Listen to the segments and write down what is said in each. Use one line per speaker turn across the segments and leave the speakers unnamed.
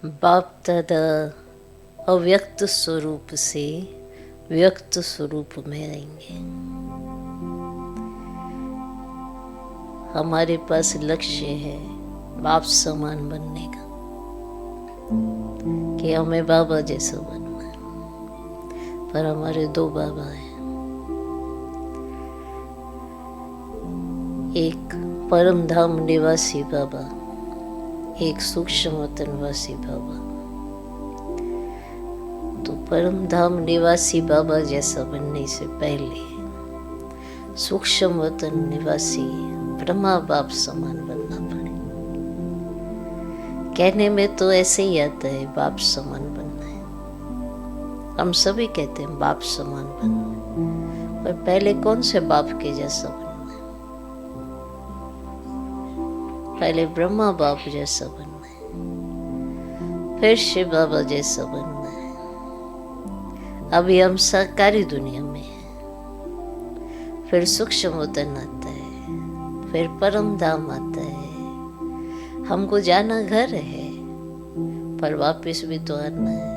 बाप दादा अव्यक्त स्वरूप से व्यक्त स्वरूप में आएंगे। हमारे पास लक्ष्य है बाप समान बनने का, कि हमें बाबा जैसा बनना है। पर हमारे दो बाबा हैं, एक परम धाम निवासी बाबा, एक सूक्ष्म वतनवासी बाबा। तो परम धाम निवासी बाबा जैसा बनने से पहले सूक्ष्म वतन निवासी ब्रह्मा बाप समान बनना पड़े। कहने में तो ऐसे ही आता है बाप समान बनना है, हम सभी कहते हैं बाप समान बनना है, पर पहले कौन से बाप के जैसा बनना है? पहले ब्रह्मा बाप जैसा बनना है, फिर शिव बाबा जैसा बनना है। अभी हम साकारी दुनिया में हैं, फिर सूक्ष्म वतन आता है, फिर परम धाम आता है। हमको जाना घर है, पर वापस भी तो आना है।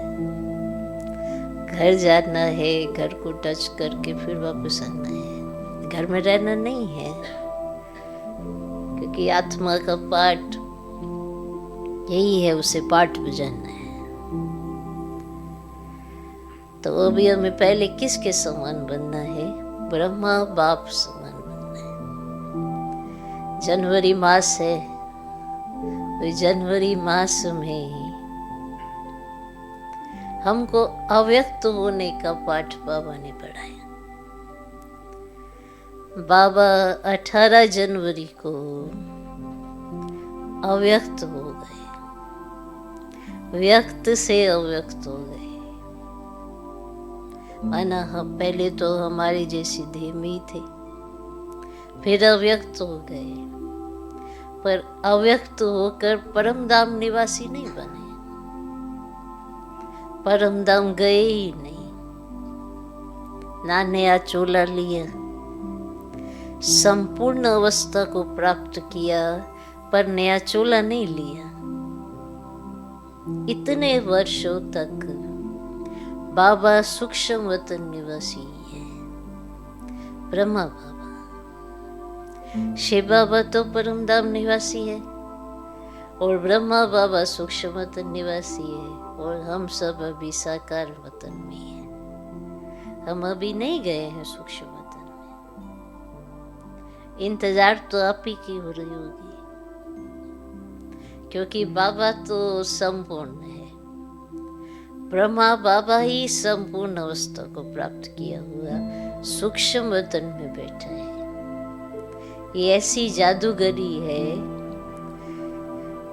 घर जाना है, घर को टच करके फिर वापस आना है। घर में रहना नहीं है, क्योंकि आत्मा का पाठ यही है, उसे पाठ बजाना है। तो अभी हमें पहले किसके समान बनना है? ब्रह्मा बाप समान बनना है। जनवरी मास है, तो जनवरी मास में हमको अव्यक्त होने का पाठ बाबा ने पढ़ाया। बाबा 18 जनवरी को अव्यक्त हो गए, व्यक्त से अव्यक्त हो गए। माना हम पहले तो हमारी जैसी देह में ही थे, फिर अव्यक्त हो गए, पर अव्यक्त होकर परम धाम निवासी नहीं बने। परम धाम गए ही नहीं, ना नया चोला लिया, संपूर्ण अवस्था को प्राप्त किया, पर नया चोला नहीं लिया। इतने वर्षों तक बाबा सूक्ष्म वतन निवासी है, ब्रह्मा बाबा। शिव बाबा तो परम धाम निवासी है, और ब्रह्मा बाबा सूक्ष्म वतन निवासी है, और हम सब अभी साकार वतन में हैं। हम अभी नहीं गए हैं सूक्ष्म वतन में। इंतजार तो आप ही की हो रही होगी, क्योंकि बाबा तो संपूर्ण है। ब्रह्मा बाबा ही संपूर्ण अवस्था को प्राप्त किया हुआ सूक्ष्म वतन में बैठा है। ये ऐसी जादूगरी है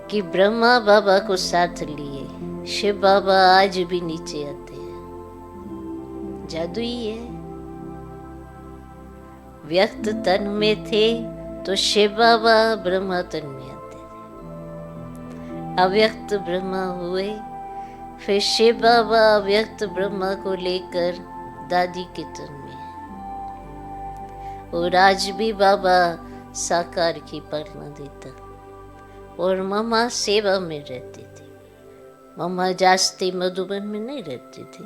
कि ब्रह्मा बाबा को साथ लिए शिव बाबा आज भी नीचे आते हैं। जादू ही है। व्यक्त तन में थे तो शिव बाबा ब्रह्मा तन में आते थे। अव्यक्त ब्रह्मा हुए, फिर शिव बाबा अव्यक्त ब्रह्मा को लेकर दादी के तन में है। और आज भी बाबा साकार की पालना देता, और मम्मा सेवा में रहती थी। मम्मा जास्ती मधुबन में नहीं रहती थी,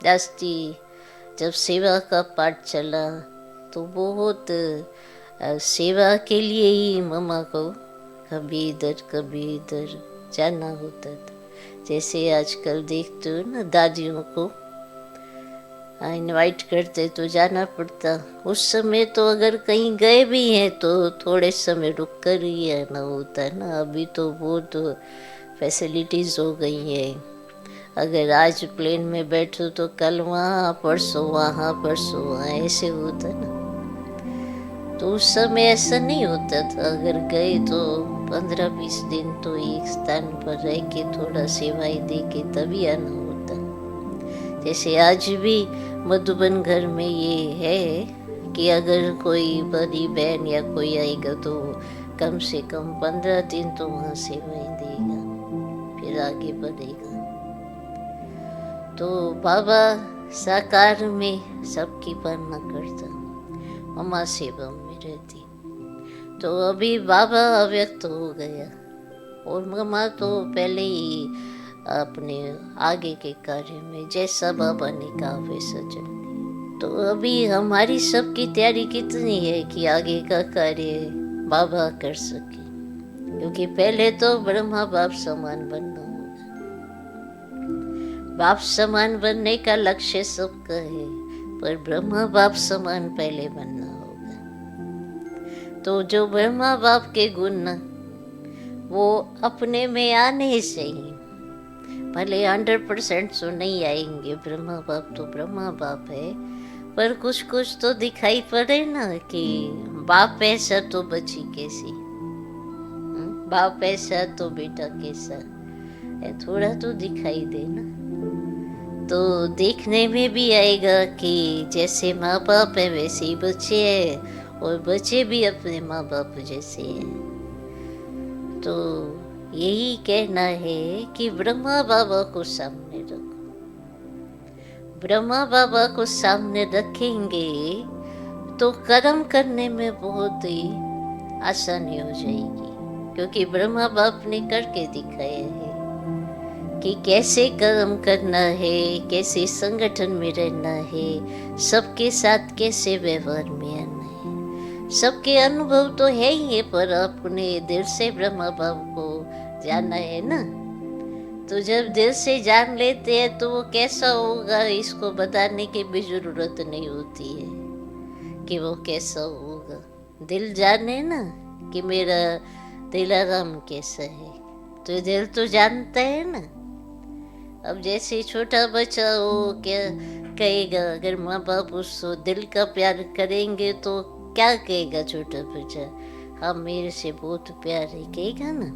जास्ती जब सेवा का पाठ चला तो बहुत सेवा के लिए ही मम्मा को कभी इधर जाना होता था। जैसे आजकल देखते हो ना, दादियों को इनवाइट करते तो जाना पड़ता। उस समय तो अगर कहीं गए भी हैं तो थोड़े समय रुक कर ही आना होता है ना। अभी तो बहुत फैसिलिटीज़ हो गई है। अगर आज प्लेन में बैठो तो कल वहाँ, परसों वहाँ, परसों वहाँ, ऐसे होता ना। तो उस समय ऐसा नहीं होता था। अगर गए तो 15-20 दिन तो एक स्थान पर रह के थोड़ा सेवाएं दे के तभी आना होता। जैसे आज भी मधुबन घर में ये है कि अगर कोई बड़ी बहन या कोई आएगा तो कम से कम 15 दिन तो वहाँ सेवाएं देगा, फिर आगे बढ़ेगा। तो बाबा साकार में सबकी पालना करता, मम्मा सेवा में रहती। तो अभी बाबा अव्यक्त हो गया, और ब्रह्मा तो पहले ही अपने आगे के कार्य में जैसा बाबा ने कहा वैसा चलते। तो अभी हमारी सबकी तैयारी कितनी है कि आगे का कार्य बाबा कर सके, क्योंकि पहले तो ब्रह्मा बाप समान बनना होगा। बाप समान बनने का लक्ष्य सबका है, पर ब्रह्मा बाप समान पहले बनना होगा। तो जो ब्रह्मा बाप के गुण ना वो अपने में आने से ही, भले 100% तो नहीं आएंगे, ब्रह्मा बाप तो ब्रह्मा बाप है, पर कुछ कुछ तो दिखाई पड़े ना कि बाप ऐसा तो बची कैसी, बाप ऐसा तो बेटा कैसा है, थोड़ा तो दिखाई दे ना। तो देखने में भी आएगा कि जैसे माँ बाप है वैसे ही बच्चे हैं, और बच्चे भी अपने माँ बाप जैसे हैं। तो यही कहना है कि ब्रह्मा बाबा को सामने रखो। ब्रह्मा बाबा को सामने रखेंगे तो कर्म करने में बहुत ही आसानी हो जाएगी, क्योंकि ब्रह्मा बाप ने करके दिखाया है कि कैसे कर्म करना है, कैसे संगठन में रहना है, सबके साथ कैसे व्यवहार में आना है। सबके अनुभव तो है ही है, पर अपने दिल से ब्रह्मा बाप को जानना है ना। तो जब दिल से जान लेते हैं तो वो कैसा होगा इसको बताने की भी जरूरत नहीं होती है कि वो कैसा होगा। दिल जाने ना कि मेरा दिलाराम कैसा है, तो दिल तो जानता है ना। अब जैसे छोटा बच्चा हो क्या कहेगा, अगर माँ बाप उसको दिल का प्यार करेंगे तो क्या कहेगा छोटा बच्चा, हाँ मेरे से बहुत प्यार है, कहेगा ना।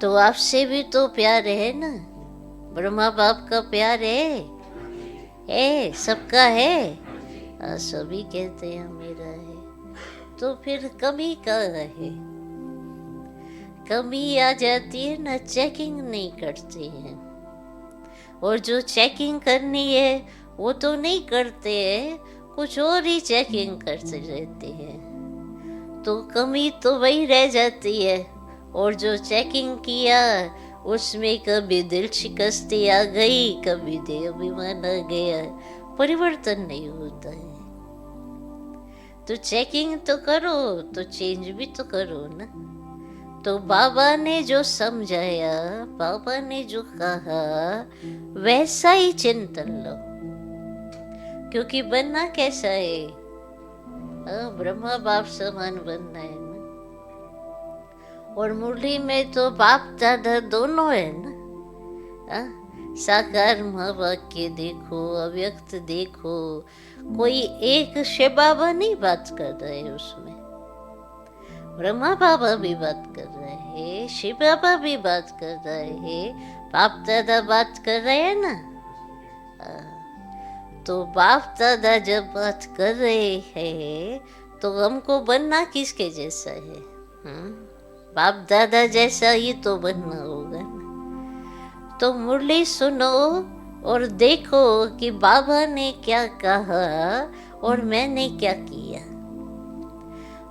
तो आपसे भी तो प्यार है ना, ब्रह्मा बाप का प्यार है, सबका है। सभी कहते हैं मेरा है, तो फिर कमी कहाँ है? कमी आ जाती है ना, चेकिंग नहीं करते हैं, और जो चेकिंग करनी है वो तो नहीं करते हैं, कुछ और ही चेकिंग करते रहते हैं, तो कमी तो वही रह जाती है। और जो चेकिंग किया उसमें कभी दिल शिकस्ती आ गई, कभी देह अभिमान आ गया, परिवर्तन नहीं होता है। तो चेकिंग तो करो तो चेंज भी तो करो ना। तो बाबा ने जो समझाया, बाबा ने जो कहा वैसा ही चिंतन लो, क्योंकि बनना कैसा है, ब्रह्मा बाप समान बनना है ना। और मुरली में तो बाप दादा दोनों है ना, साकार माँ वाक्य देखो, अव्यक्त देखो, कोई एक शिव बाबा नहीं बात कर रहे उसमें, ब्रह्मा बाबा भी बात कर रहे हैं, शिव बाबा भी बात कर रहे हैं, बाप दादा बात कर रहे हैं ना। तो बाप दादा जब बात कर रहे हैं तो हमको बनना किसके जैसा है? बाप दादा जैसा ही तो बनना होगा। तो मुरली सुनो और देखो कि बाबा ने क्या कहा और मैंने क्या किया।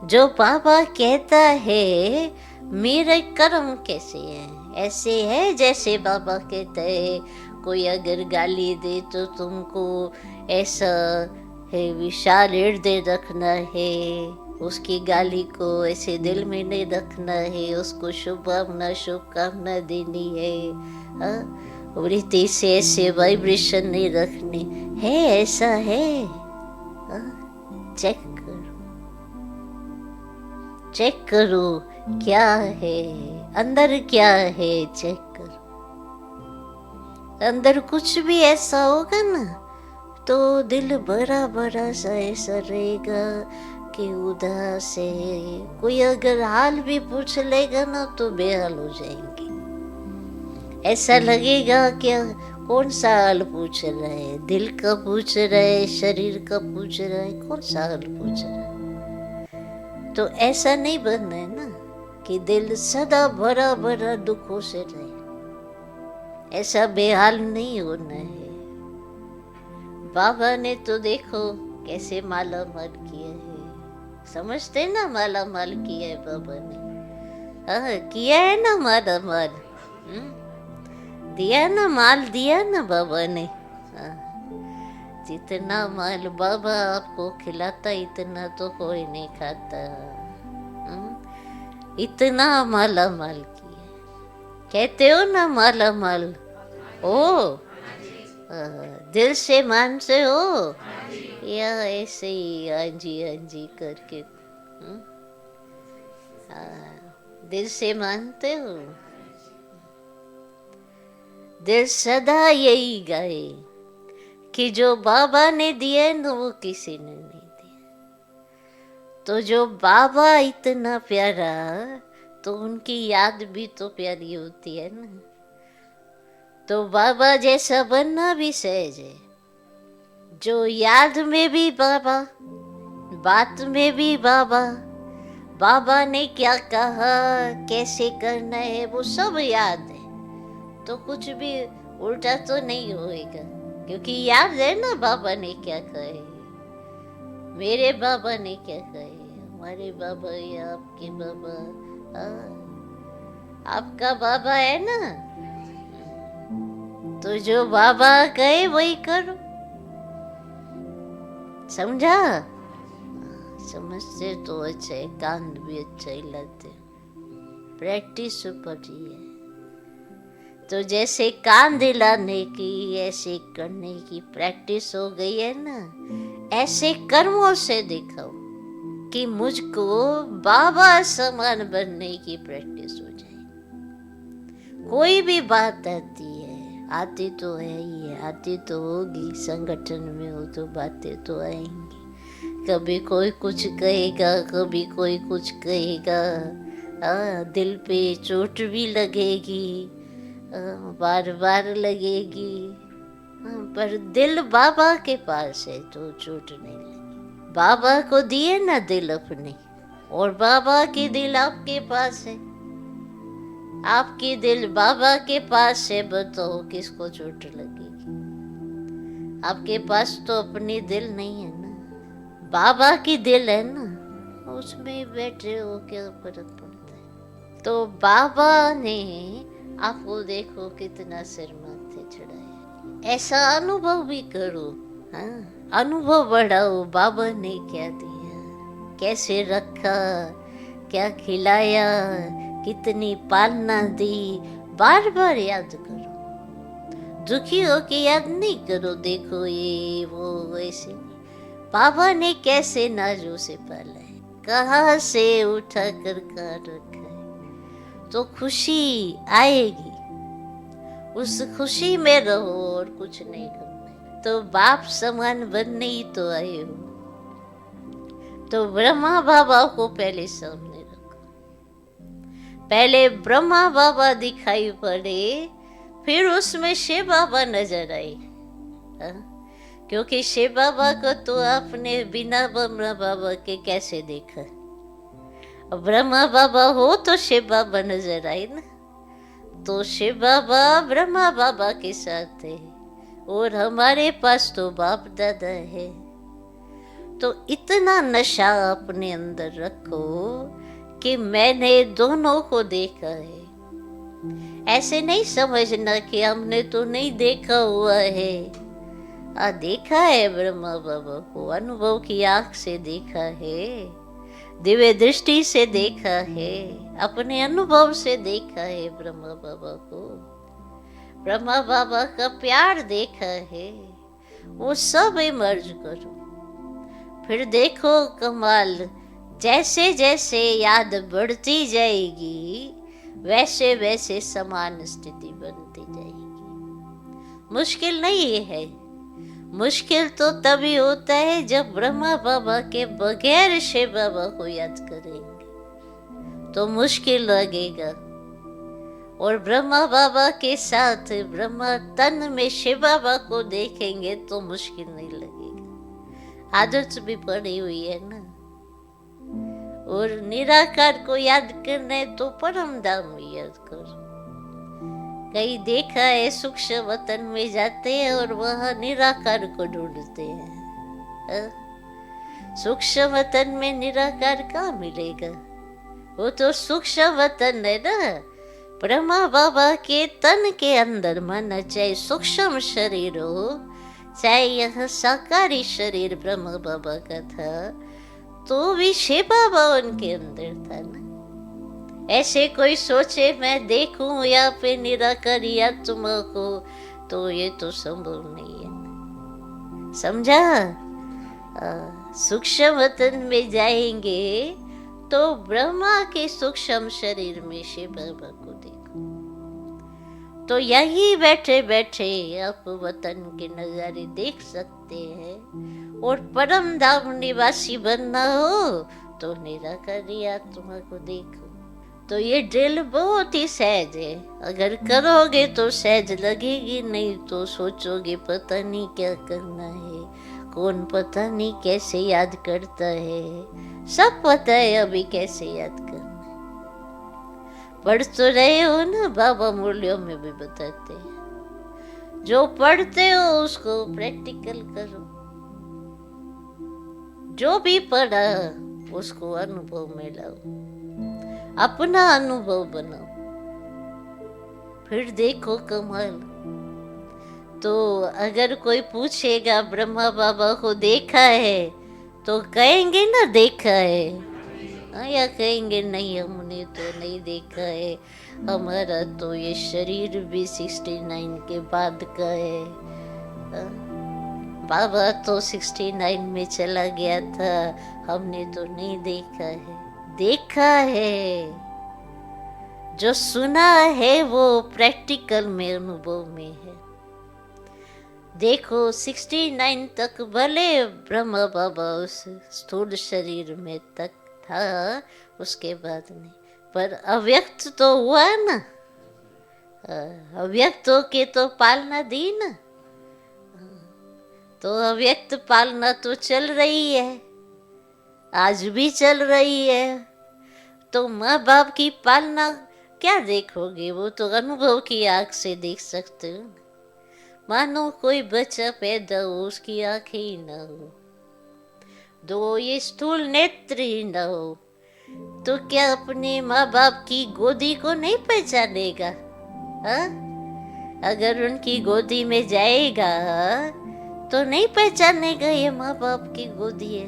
जो बाबा कहता है मेरे कर्म कैसे हैं, ऐसे है जैसे बाबा कहता है। कोई अगर गाली दे तो तुमको ऐसा है विशाल हृदय रखना है, उसकी गाली को ऐसे दिल में नहीं रखना है, उसको शुभकामना देनी है, वृत्ति से ऐसे वाइब्रेशन नहीं रखनी है, ऐसा है। चेक करो क्या है अंदर, क्या है चेक करो। अंदर कुछ भी ऐसा होगा ना तो दिल बड़ा बड़ा सा ऐसा रहेगा कि उदास है। कोई अगर हाल भी पूछ लेगा ना तो बेहाल हो जाएंगे, ऐसा लगेगा क्या कौन सा हाल पूछ रहा है, दिल का पूछ रहा है, शरीर का पूछ रहा है, कौन सा हाल पूछ रहा है। तो ऐसा नहीं बनना है ना कि दिल सदा भरा भरा दुखों से रहे, ऐसा बेहाल नहीं होना है। बाबा ने तो देखो कैसे माला माल किया है, समझते ना माला माल किया है बाबा ने। हाँ, किया है ना माला माल। दिया ना माल, दिया ना बाबा ने। हाँ, जितना माल बाबा आपको खिलाता इतना तो कोई नहीं खाता। इतना माला माल किया। कहते हो ना माला माल ओ, दिल से मानते हो या ऐसे ही हाँ जी करके? दिल से मानते हो? दिल सदा यही गाए कि जो बाबा ने दिए ना वो किसी ने नहीं दिया। तो जो बाबा इतना प्यारा, तो उनकी याद भी तो प्यारी होती है ना। तो बाबा जैसा बनना भी सहज है। जो याद में भी बाबा, बात में भी बाबा, बाबा ने क्या कहा, कैसे करना है, वो सब याद है। तो कुछ भी उल्टा तो नहीं होएगा, क्योंकि याद है ना बाबा ने क्या कहे, मेरे बाबा ने क्या कहे, हमारे बाबा या आपके बाबा। आपका बाबा है ना, तो जो बाबा कहे वही करो। समझा? समझते तो अच्छा है, कान भी अच्छा ही लाते। प्रैक्टिस पड़ी है तो जैसे कान दिलाने की, ऐसे करने की प्रैक्टिस हो गई है ना, ऐसे कर्मों से दिखाओ कि मुझको बाबा समान बनने की प्रैक्टिस हो जाए। कोई भी बात आती है, आती तो है ही है, आती तो होगी, संगठन में हो तो बातें तो आएंगी। कभी कोई कुछ कहेगा, कभी कोई कुछ कहेगा, दिल पे चोट भी लगेगी, बार बार लगेगी, पर दिल बाबा के पास है तो चोट नहीं लगी। बाबा को दिए ना दिल अपने, और बाबा की दिल आपके पास है, आपकी दिल बाबा के पास है। बताओ किसको चोट लगेगी? आपके पास तो अपनी दिल नहीं है ना, बाबा की दिल है ना, उसमें बैठे हो, क्या फर्क पड़ता है। तो बाबा ने आपको देखो कितना सिर माथे चढ़ाया, ऐसा अनुभव भी करो। हाँ, अनुभव बढ़ाओ, बाबा ने क्या दिया, कैसे रखा, क्या खिलाया, कितनी पालना दी, बार बार याद करो। दुखी हो के याद नहीं करो, देखो ये वो ऐसे। बाबा ने कैसे नाजों से पाला है, कहाँ से उठा कर कहाँ रखा है, तो खुशी आएगी। उस खुशी में रहो और कुछ नहीं करना है। तो बाप समान बनने ही तो आए हो, तो ब्रह्मा बाबा को पहले सामने रखो। पहले ब्रह्मा बाबा दिखाई पड़े, फिर उसमें शिव बाबा नजर आए। क्योंकि शिव बाबा को तो आपने बिना ब्रह्मा बाबा के कैसे देखा? ब्रह्मा बाबा हो तो शिव बाबा नजर आए ना। तो शिव बाबा ब्रह्मा बाबा के साथ है, और हमारे पास तो बाप दादा है। तो इतना नशा अपने अंदर रखो कि मैंने दोनों को देखा है। ऐसे नहीं समझना कि हमने तो नहीं देखा हुआ है। देखा है ब्रह्मा बाबा को, अनुभव की आंख से देखा है, दिव्य दृष्टि से देखा है, अपने अनुभव से देखा है ब्रह्मा बाबा को। ब्रह्मा बाबा का प्यार देखा है, वो सब इमर्ज करो। फिर देखो कमाल, जैसे जैसे याद बढ़ती जाएगी, वैसे वैसे समान स्थिति बनती जाएगी। मुश्किल नहीं है। मुश्किल तो तभी होता है जब ब्रह्मा बाबा के बगैर शिव बाबा को याद करेंगे, तो मुश्किल लगेगा। और ब्रह्मा बाबा के साथ ब्रह्मा तन में शिव बाबा को देखेंगे तो मुश्किल नहीं लगेगा। आदत भी पड़ी हुई है ना। और निराकार को याद करना है तो परम धाम याद करो। कई देखा है सूक्ष्म वतन में जाते हैं और वह निराकार को ढूंढते हैं। सूक्ष्म वतन में निराकार कहाँ मिलेगा? वो तो सूक्ष्म वतन है ना। ब्रह्मा बाबा के तन के अंदर मन, चाहे सूक्ष्म शरीर हो चाहे यह साकारी शरीर ब्रह्मा बाबा का था, तो भी शिव बाबा उनके अंदर था ना। ऐसे कोई सोचे मैं देखूं या फिर निराकारी आत्मा को, तो ये तो संभव नहीं है। समझा? सूक्ष्म वतन में जाएंगे तो ब्रह्मा के सूक्ष्म शरीर में शिव बाबा को देखो। तो यही बैठे बैठे आप वतन के नजारे देख सकते हैं। और परम धाम निवासी बनना हो तो निराकारी आत्मा को देखो। तो ये ड्रिल बहुत ही सहज है, अगर करोगे तो सहज लगेगी, नहीं तो सोचोगे पता नहीं क्या करना है, कौन पता नहीं कैसे याद करता है। सब पता है अभी कैसे याद करना है। पढ़ तो रहे हो ना, बाबा मूल्यों में भी बताते हैं। जो पढ़ते हो उसको प्रैक्टिकल करो, जो भी पढ़ा उसको अनुभव में लाओ, अपना अनुभव बनाओ, फिर देखो कमाल। तो अगर कोई पूछेगा ब्रह्मा बाबा को देखा है तो कहेंगे ना देखा है, या कहेंगे नहीं हमने तो नहीं देखा है, हमारा तो ये शरीर भी 69 के बाद का है। बाबा तो 69 में चला गया था, हमने तो नहीं देखा है। देखा है, जो सुना है वो प्रैक्टिकल में अनुभव में है। देखो 69 तक भले ब्रह्मा बाबा उस स्थूल शरीर में तक था, उसके बाद नहीं, पर अव्यक्त तो हुआ ना। अव्यक्तों के तो पालना दी ना, तो अव्यक्त पालना तो चल रही है, आज भी चल रही है। तो माँ बाप की पालना क्या देखोगे, वो तो अनुभव की आंख से देख सकते हो। मानो कोई बच्चा पैदा हो, उसकी आंखें ही ना हो, दो ये स्थूल नेत्र ही ना हो, तो क्या अपने माँ बाप की गोदी को नहीं पहचानेगा? हा? अगर उनकी गोदी में जाएगा तो नहीं पहचानेगा ये माँ बाप की गोदी है।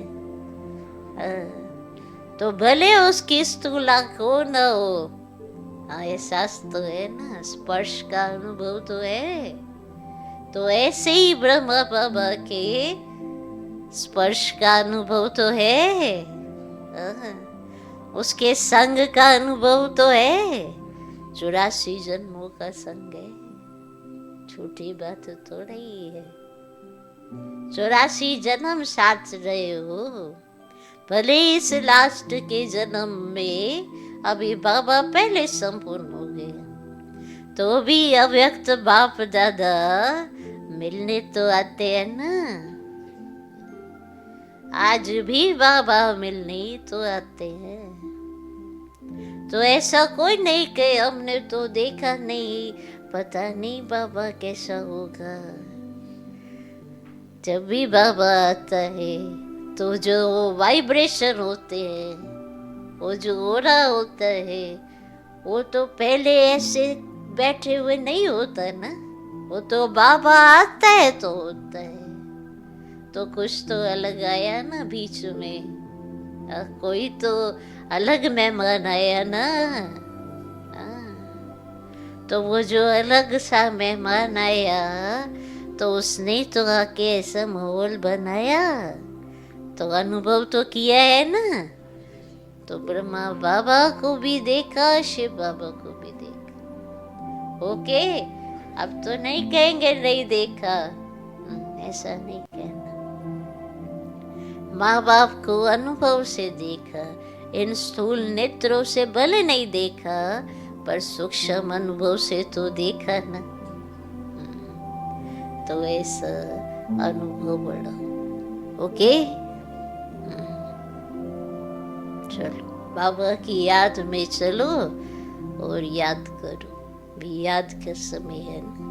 तो भले उसकी स्थूल आंख हो न हो, एहसास तो है ना, स्पर्श का अनुभव तो है। तो ऐसे ही ब्रह्मा बाबा के स्पर्श का अनुभव तो है, उसके संग का अनुभव तो है। 84 जन्मों का संग है, छोटी बात तो नहीं है। 84 जन्म साथ रहे हो, भले इस लास्ट के जन्म में अभी बाबा पहले संपूर्ण हो गए, तो भी अव्यक्त बाप दादा मिलने तो आते हैं ना। आज भी बाबा मिलने तो आते हैं। तो ऐसा कोई नहीं कि हमने तो देखा नहीं, पता नहीं बाबा कैसा होगा। जब भी बाबा आता है तो जो वाइब्रेशन होते हैं, वो जो ओरा होता है, वो तो पहले ऐसे बैठे हुए नहीं होता ना, वो तो बाबा आता है तो होता है। तो कुछ तो अलग आया ना बीच में, कोई तो अलग मेहमान आया ना। तो वो जो अलग सा मेहमान आया, तो उसने तो आके ऐसा माहौल बनाया, तो अनुभव तो किया है ना। तो ब्रह्मा बाबा को भी देखा, शिव बाबा को भी देखा। ओके, अब तो नहीं कहेंगे नहीं देखा, ऐसा नहीं कहना। माँ बाप को अनुभव से देखा, इन स्थूल नेत्रों से भले नहीं देखा, पर सूक्ष्म अनुभव से तो देखा ना। तो ऐसा अनुभव बढ़ाओ। ओके, चलो बाबा की याद में चलो और याद करो, भी याद का समय है ना।